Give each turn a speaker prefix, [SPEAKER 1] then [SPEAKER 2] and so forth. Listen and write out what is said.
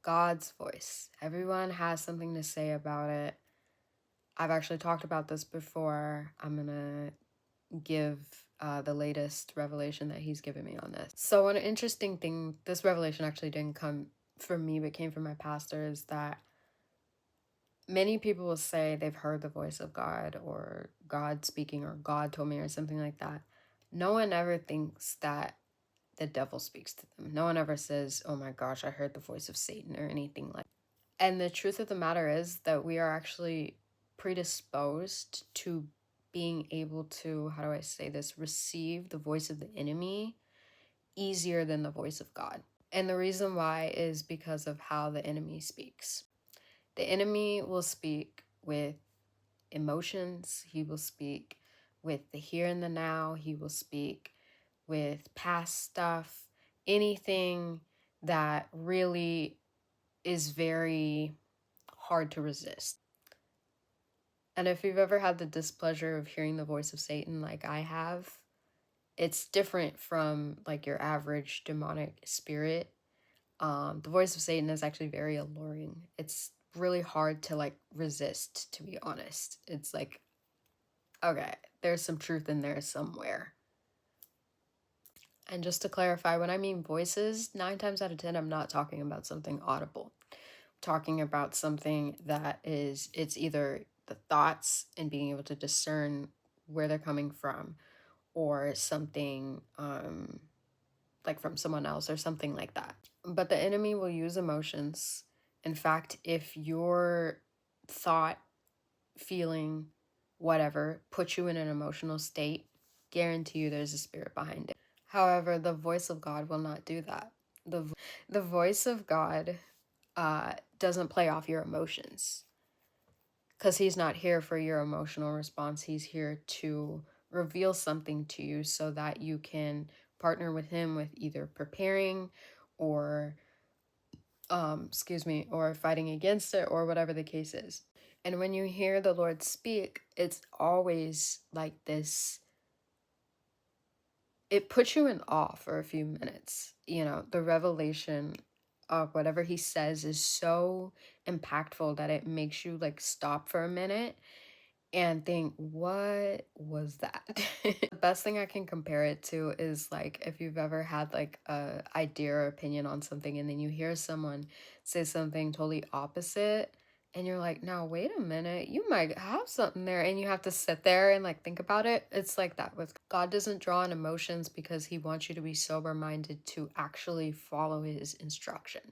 [SPEAKER 1] God's voice. Everyone has something to say about it. I've actually talked about this before. I'm gonna give the latest revelation that he's given me on this. So, an interesting thing, this revelation actually didn't come from me, but came from my pastor, is that many people will say they've heard the voice of God or God speaking or God told me or something like that. No one ever thinks that the devil speaks to them. No one ever says, oh my gosh, I heard the voice of Satan or anything like that. And the truth of the matter is that we are actually predisposed to being able to, how do I say this, receive the voice of the enemy easier than the voice of God. And the reason why is because of how the enemy speaks. The enemy will speak with emotions, he will speak with the here and the now, he will speak with past stuff, anything that really is very hard to resist. And if you've ever had the displeasure of hearing the voice of Satan like I have, it's different from like your average demonic spirit. The voice of Satan is actually very alluring. It's really hard to like resist, to be honest. It's like, okay, there's some truth in there somewhere. And just to clarify, when I mean voices, 9 times out of 10, I'm not talking about something audible. I'm talking about something that is, it's either the thoughts and being able to discern where they're coming from, or something like from someone else or something like that. But the enemy will use emotions. In fact, if your thought, feeling, whatever, puts you in an emotional state, guarantee you there's a spirit behind it. However, the voice of God will not do that. The voice of God doesn't play off your emotions, because he's not here for your emotional response. He's here to reveal something to you so that you can partner with him with either preparing or or fighting against it, or whatever the case is. And when you hear the Lord speak, it's always like this, it puts you in awe for a few minutes. You know, the revelation of whatever he says is so impactful that it makes you like stop for a minute and think, what was that? The best thing I can compare it to is like if you've ever had like a idea or opinion on something and then you hear someone say something totally opposite and you're like, now wait a minute, you might have something there, and you have to sit there and like think about it. It's like that with God. Doesn't draw on emotions because he wants you to be sober minded to actually follow his instruction.